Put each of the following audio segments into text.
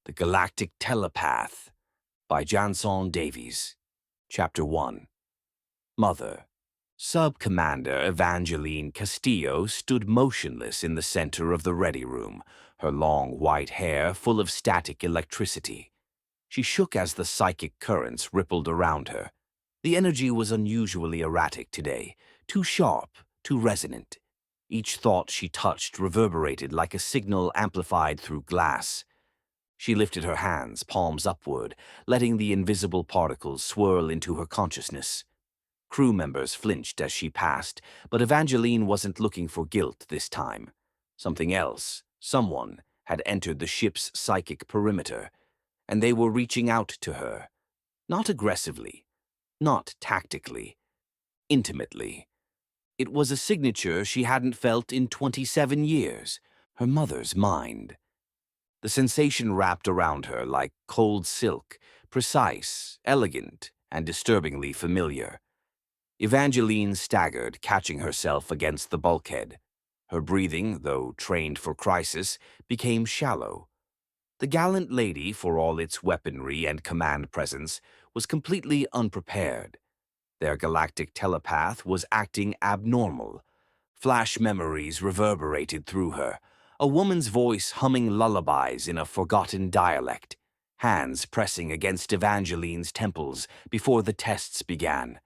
The Galactic Telepath by Janson Davies. Chapter 1. Mother. Sub Commander Evangeline Castillo stood motionless in the center of the ready room, her long white hair full of static electricity. She shook as the psychic currents rippled around her. The energy was unusually erratic today, too sharp, too resonant. Each thought she touched reverberated like a signal amplified through glass. She lifted her hands, palms upward, letting the invisible particles swirl into her consciousness. Crew members flinched as she passed, but Evangeline wasn't looking for guilt this time. Something else, someone, had entered the ship's psychic perimeter, and they were reaching out to her. Not aggressively, not tactically, intimately. It was a signature she hadn't felt in 27 years, her mother's mind. The sensation wrapped around her like cold silk, precise, elegant, and disturbingly familiar. Evangeline staggered, catching herself against the bulkhead. Her breathing, though trained for crisis, became shallow. The Gallant Lady, for all its weaponry and command presence, was completely unprepared. Their galactic telepath was acting abnormal. Flash memories reverberated through her, a woman's voice humming lullabies in a forgotten dialect, hands pressing against Evangeline's temples before the tests began,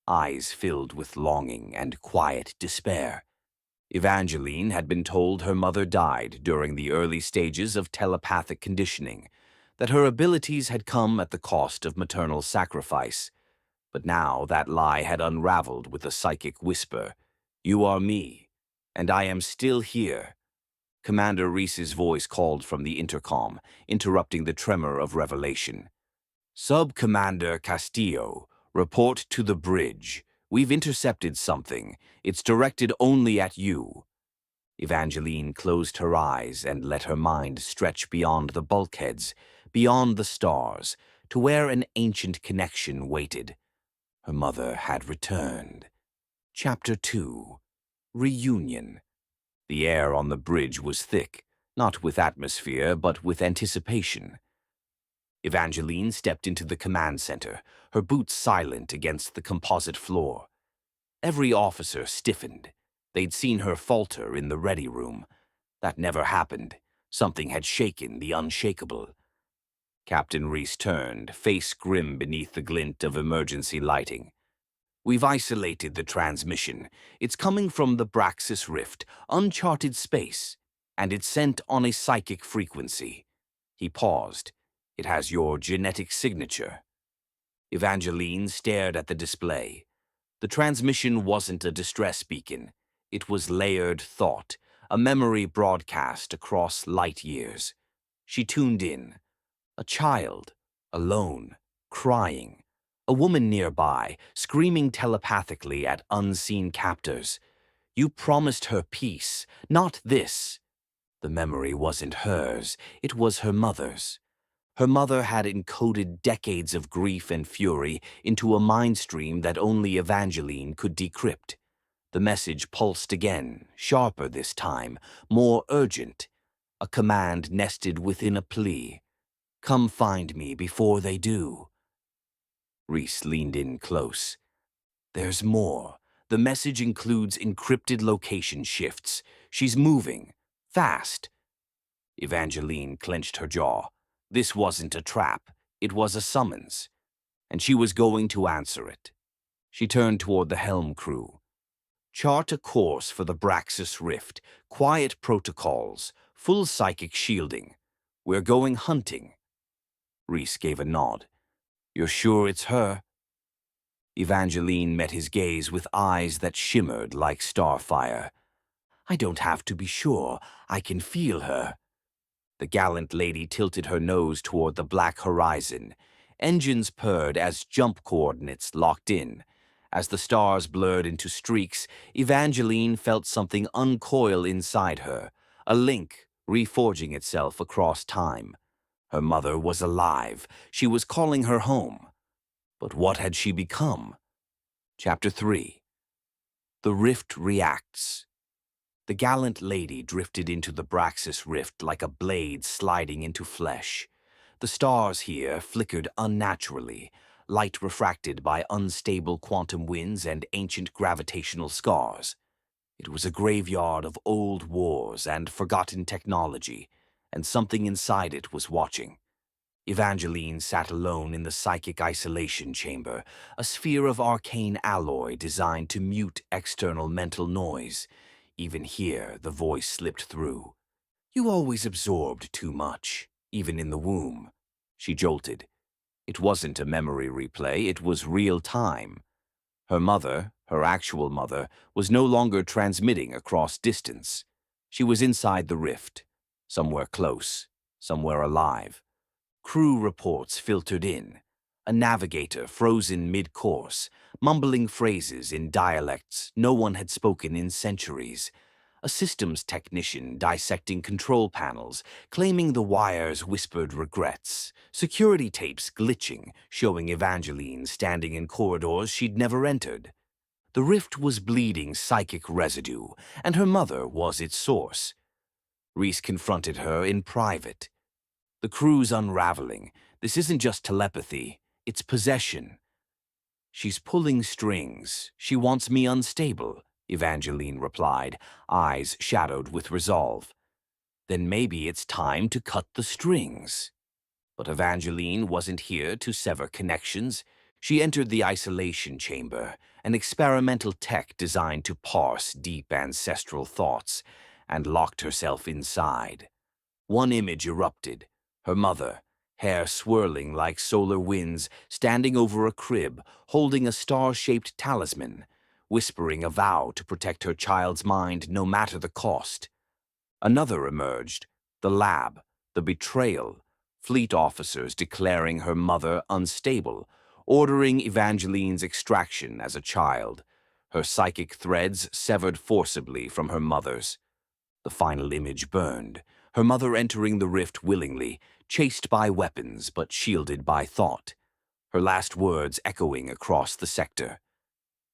eyes filled with longing and quiet despair. Evangeline had been told her mother died during the early stages of telepathic conditioning, that her abilities had come at the cost of maternal sacrifice. But now that lie had unraveled with a psychic whisper. "You are me, and I am still here." Commander Reese's voice called from the intercom, interrupting the tremor of revelation. "Sub Commander Castillo, report to the bridge. We've intercepted something. It's directed only at you." Evangeline closed her eyes and let her mind stretch beyond the bulkheads, beyond the stars, to where an ancient connection waited. Her mother had returned. Chapter 2. Reunion. The air on the bridge was thick, not with atmosphere, but with anticipation. Evangeline stepped into the command center, her boots silent against the composite floor. Every officer stiffened. They'd seen her falter in the ready room. That never happened. Something had shaken the unshakable. Captain Reese turned, face grim beneath the glint of emergency lighting. "We've isolated the transmission. It's coming from the Braxus Rift, uncharted space, and it's sent on a psychic frequency." He paused. "It has your genetic signature." Evangeline stared at the display. The transmission wasn't a distress beacon. It was layered thought, a memory broadcast across light years. She tuned in. A child, alone, crying. A woman nearby, screaming telepathically at unseen captors. You promised her peace, not this. The memory wasn't hers, it was her mother's. Her mother had encoded decades of grief and fury into a mind stream that only Evangeline could decrypt. The message pulsed again, sharper this time, more urgent. A command nested within a plea. "Come find me before they do." Reese leaned in close. "There's more. The message includes encrypted location shifts. She's moving. Fast." Evangeline clenched her jaw. This wasn't a trap. It was a summons. And she was going to answer it. She turned toward the helm crew. "Chart a course for the Braxus Rift. Quiet protocols. Full psychic shielding. We're going hunting." Reese gave a nod. "You're sure it's her?" Evangeline met his gaze with eyes that shimmered like starfire. "I don't have to be sure. I can feel her." The Gallant Lady tilted her nose toward the black horizon. Engines purred as jump coordinates locked in. As the stars blurred into streaks, Evangeline felt something uncoil inside her, a link reforging itself across time. Her mother was alive. She was calling her home. But what had she become? Chapter 3. The Rift Reacts. The Gallant Lady drifted into the Braxus Rift like a blade sliding into flesh. The stars here flickered unnaturally, light refracted by unstable quantum winds and ancient gravitational scars. It was a graveyard of old wars and forgotten technology, and something inside it was watching. Evangeline sat alone in the psychic isolation chamber, a sphere of arcane alloy designed to mute external mental noise. Even here, the voice slipped through. "You always absorbed too much, even in the womb." She jolted. It wasn't a memory replay, it was real time. Her mother, her actual mother, was no longer transmitting across distance. She was inside the rift, somewhere close, somewhere alive. Crew reports filtered in. A navigator frozen mid-course, mumbling phrases in dialects no one had spoken in centuries. A systems technician dissecting control panels, claiming the wires whispered regrets. Security tapes glitching, showing Evangeline standing in corridors she'd never entered. The rift was bleeding psychic residue, and her mother was its source. Reese confronted her in private. "The crew's unraveling. This isn't just telepathy, it's possession." "She's pulling strings. She wants me unstable," Evangeline replied, eyes shadowed with resolve. "Then maybe it's time to cut the strings." But Evangeline wasn't here to sever connections. She entered the isolation chamber, an experimental tech designed to parse deep ancestral thoughts, and locked herself inside. One image erupted. Her mother, hair swirling like solar winds, standing over a crib, holding a star-shaped talisman, whispering a vow to protect her child's mind no matter the cost. Another emerged, the lab, the betrayal, fleet officers declaring her mother unstable, ordering Evangeline's extraction as a child, her psychic threads severed forcibly from her mother's. The final image burned, her mother entering the rift willingly, chased by weapons but shielded by thought, her last words echoing across the sector.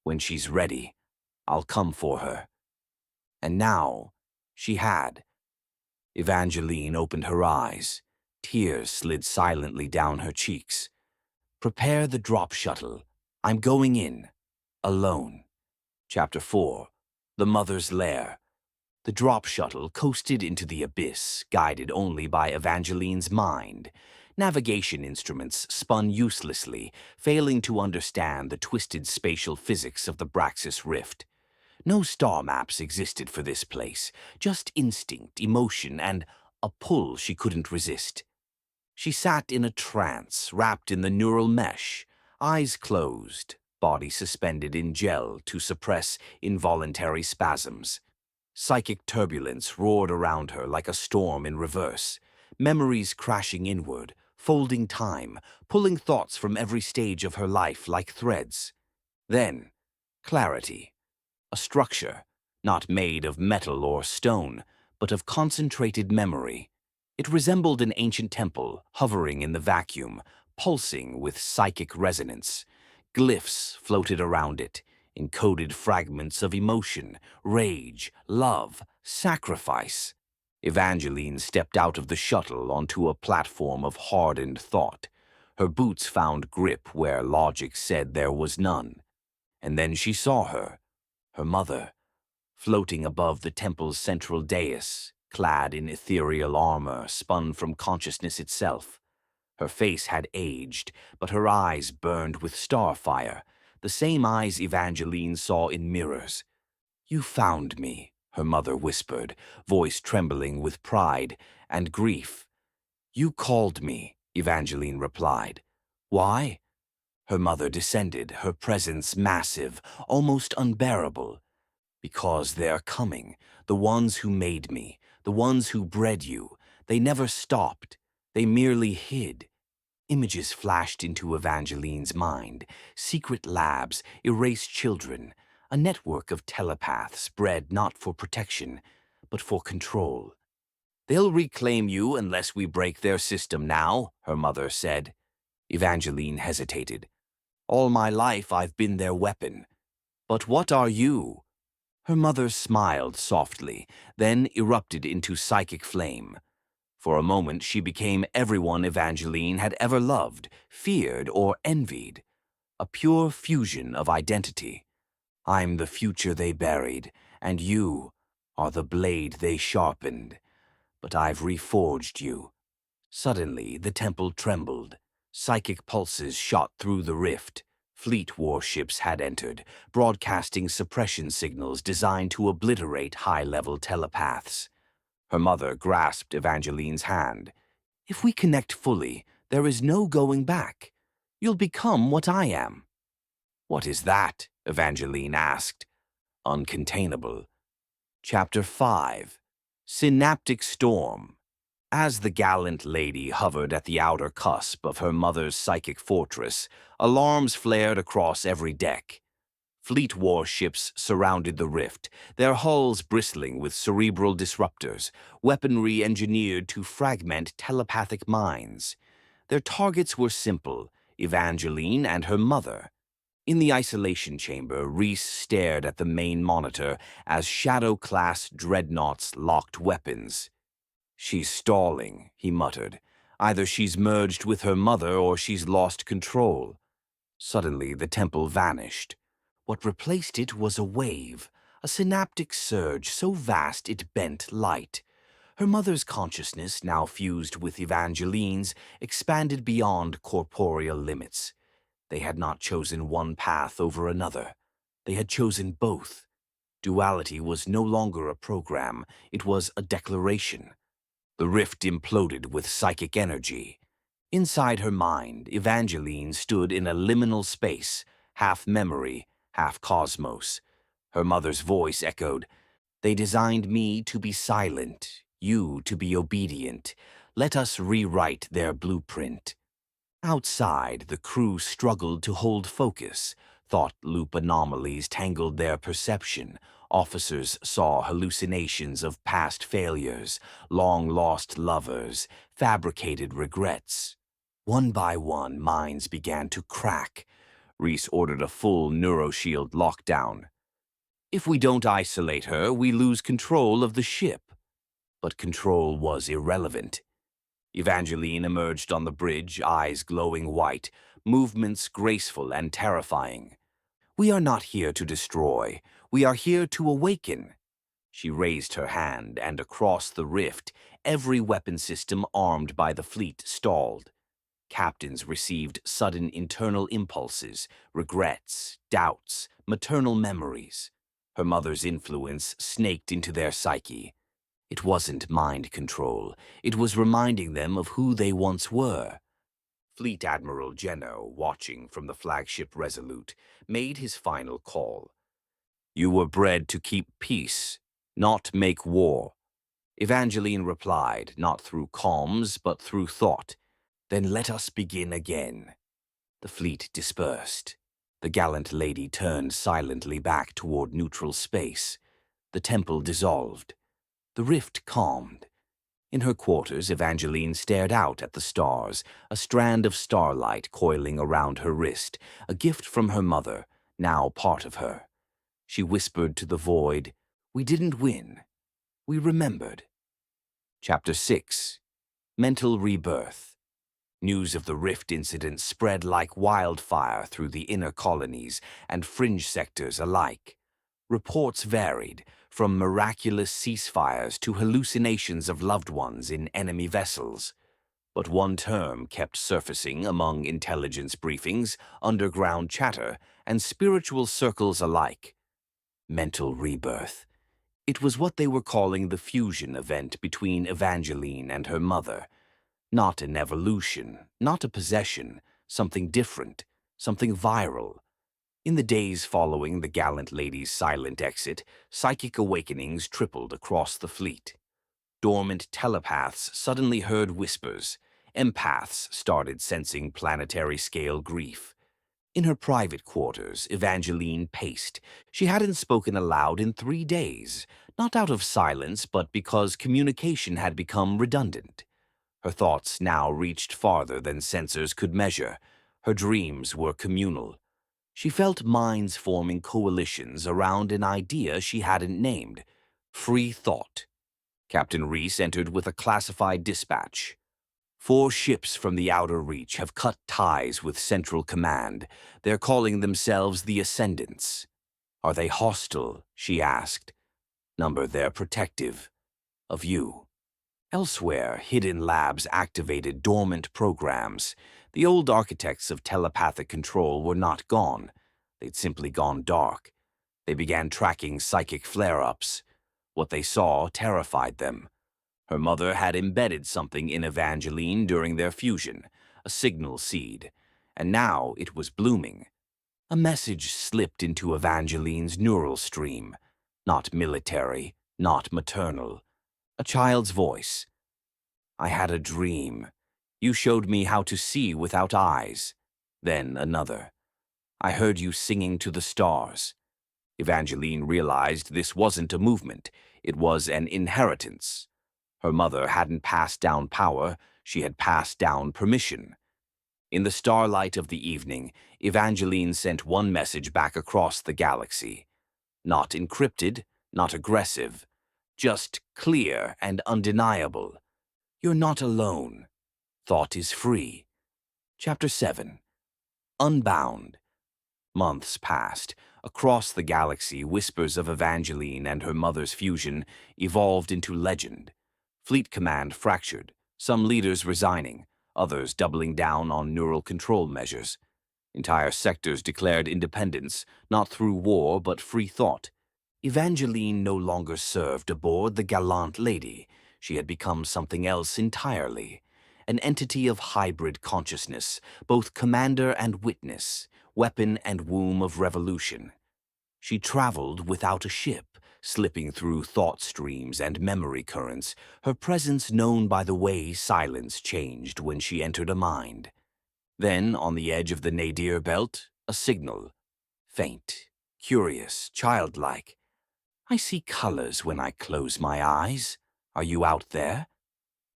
"When she's ready, I'll come for her." And now, she had. Evangeline opened her eyes. Tears slid silently down her cheeks. "Prepare the drop shuttle. I'm going in. Alone." Chapter 4. The Mother's Lair. The drop shuttle coasted into the abyss, guided only by Evangeline's mind. Navigation instruments spun uselessly, failing to understand the twisted spatial physics of the Braxus Rift. No star maps existed for this place, just instinct, emotion, and a pull she couldn't resist. She sat in a trance, wrapped in the neural mesh, eyes closed, body suspended in gel to suppress involuntary spasms. Psychic turbulence roared around her like a storm in reverse, memories crashing inward, folding time, pulling thoughts from every stage of her life like threads. Then, clarity. A structure, not made of metal or stone, but of concentrated memory. It resembled an ancient temple, hovering in the vacuum, pulsing with psychic resonance. Glyphs floated around it, encoded fragments of emotion, rage, love, sacrifice. Evangeline stepped out of the shuttle onto a platform of hardened thought. Her boots found grip where logic said there was none. And then she saw her mother, floating above the temple's central dais, clad in ethereal armor spun from consciousness itself. Her face had aged, but her eyes burned with starfire, the same eyes Evangeline saw in mirrors. "You found me," her mother whispered, voice trembling with pride and grief. "You called me," Evangeline replied. "Why?" Her mother descended, her presence massive, almost unbearable. "Because they're coming, the ones who made me, the ones who bred you. They never stopped. They merely hid." Images flashed into Evangeline's mind, secret labs, erased children, a network of telepaths bred not for protection, but for control. "They'll reclaim you unless we break their system now," her mother said. Evangeline hesitated. "All my life I've been their weapon. But what are you?" Her mother smiled softly, then erupted into psychic flame. For a moment, she became everyone Evangeline had ever loved, feared, or envied. A pure fusion of identity. I'm the future they buried, and you are the blade they sharpened. But I've reforged you. Suddenly, the temple trembled. Psychic pulses shot through the rift. Fleet warships had entered, broadcasting suppression signals designed to obliterate high-level telepaths. Her mother grasped Evangeline's hand. If we connect fully, there is no going back. You'll become what I am. What is that? Evangeline asked. Uncontainable. Chapter 5. Synaptic Storm. As the Gallant Lady hovered at the outer cusp of her mother's psychic fortress, alarms flared across every deck. Fleet warships surrounded the rift, their hulls bristling with cerebral disruptors, weaponry engineered to fragment telepathic minds. Their targets were simple: Evangeline and her mother. In the isolation chamber, Reese stared at the main monitor as Shadow-class dreadnoughts locked weapons. She's stalling, he muttered. Either she's merged with her mother or she's lost control. Suddenly, the temple vanished. What replaced it was a wave, a synaptic surge so vast it bent light. Her mother's consciousness, now fused with Evangeline's, expanded beyond corporeal limits. They had not chosen one path over another. They had chosen both. Duality was no longer a program, it was a declaration. The rift imploded with psychic energy. Inside her mind, Evangeline stood in a liminal space, half memory, half cosmos. Her mother's voice echoed, "They designed me to be silent, you to be obedient. Let us rewrite their blueprint." Outside, the crew struggled to hold focus. Thought loop anomalies tangled their perception. Officers saw hallucinations of past failures, long-lost lovers, fabricated regrets. One by one, minds began to crack. Reese ordered a full neuroshield lockdown. If we don't isolate her, we lose control of the ship. But control was irrelevant. Evangeline emerged on the bridge, eyes glowing white, movements graceful and terrifying. "We are not here to destroy. We are here to awaken." She raised her hand, and across the rift, every weapon system armed by the fleet stalled. Captains received sudden internal impulses, regrets, doubts, maternal memories. Her mother's influence snaked into their psyche. It wasn't mind control. It was reminding them of who they once were. Fleet Admiral Geno, watching from the flagship Resolute, made his final call. "You were bred to keep peace, not make war." Evangeline replied, not through comms, but through thought. "Then let us begin again." The fleet dispersed. The Gallant Lady turned silently back toward neutral space. The temple dissolved. The rift calmed. In her quarters, Evangeline stared out at the stars, a strand of starlight coiling around her wrist, a gift from her mother, now part of her. She whispered to the void, "We didn't win. We remembered." Chapter 6. Mental Rebirth. News of the Rift incident spread like wildfire through the inner colonies and fringe sectors alike. Reports varied, from miraculous ceasefires to hallucinations of loved ones in enemy vessels. But one term kept surfacing among intelligence briefings, underground chatter, and spiritual circles alike: mental rebirth. It was what they were calling the fusion event between Evangeline and her mother. Not an evolution, not a possession, something different, something viral. In the days following the Gallant Lady's silent exit, psychic awakenings tripled across the fleet. Dormant telepaths suddenly heard whispers. Empaths started sensing planetary-scale grief. In her private quarters, Evangeline paced. She hadn't spoken aloud in 3 days, not out of silence, but because communication had become redundant. Her thoughts now reached farther than sensors could measure. Her dreams were communal. She felt minds forming coalitions around an idea she hadn't named: free thought. Captain Reese entered with a classified dispatch. 4 ships from the Outer Reach have cut ties with Central Command. They're calling themselves the Ascendants. Are they hostile? She asked. Number, they're protective. Of you. Elsewhere, hidden labs activated dormant programs. The old architects of telepathic control were not gone. They'd simply gone dark. They began tracking psychic flare-ups. What they saw terrified them. Her mother had embedded something in Evangeline during their fusion, a signal seed, and now it was blooming. A message slipped into Evangeline's neural stream. Not military, not maternal. A child's voice. I had a dream. You showed me how to see without eyes. Then another. I heard you singing to the stars. Evangeline realized this wasn't a movement. It was an inheritance. Her mother hadn't passed down power, she had passed down permission. In the starlight of the evening, Evangeline sent one message back across the galaxy. Not encrypted, not aggressive, just clear and undeniable. You're not alone. Thought is free. Chapter 7. Unbound. Months passed. Across the galaxy, whispers of Evangeline and her mother's fusion evolved into legend. Fleet command fractured, some leaders resigning, others doubling down on neural control measures. Entire sectors declared independence, not through war but free thought. Evangeline no longer served aboard the Gallant Lady. She had become something else entirely. An entity of hybrid consciousness, both commander and witness, weapon and womb of revolution. She traveled without a ship, slipping through thought streams and memory currents, her presence known by the way silence changed when she entered a mind. Then, on the edge of the nadir belt, a signal. Faint, curious, childlike. I see colors when I close my eyes. Are you out there?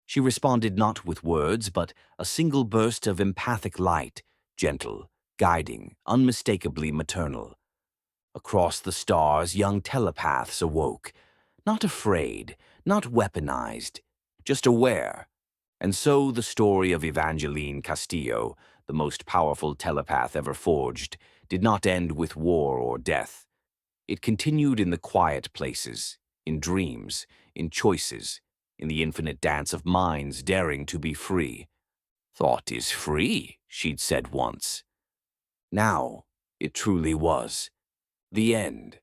She responded not with words, but a single burst of empathic light, gentle, guiding, unmistakably maternal. Across the stars, young telepaths awoke, not afraid, not weaponized, just aware. And so the story of Evangeline Castillo, the most powerful telepath ever forged, did not end with war or death. It continued in the quiet places, in dreams, in choices, in the infinite dance of minds daring to be free. Thought is free, she'd said once. Now, it truly was. The end.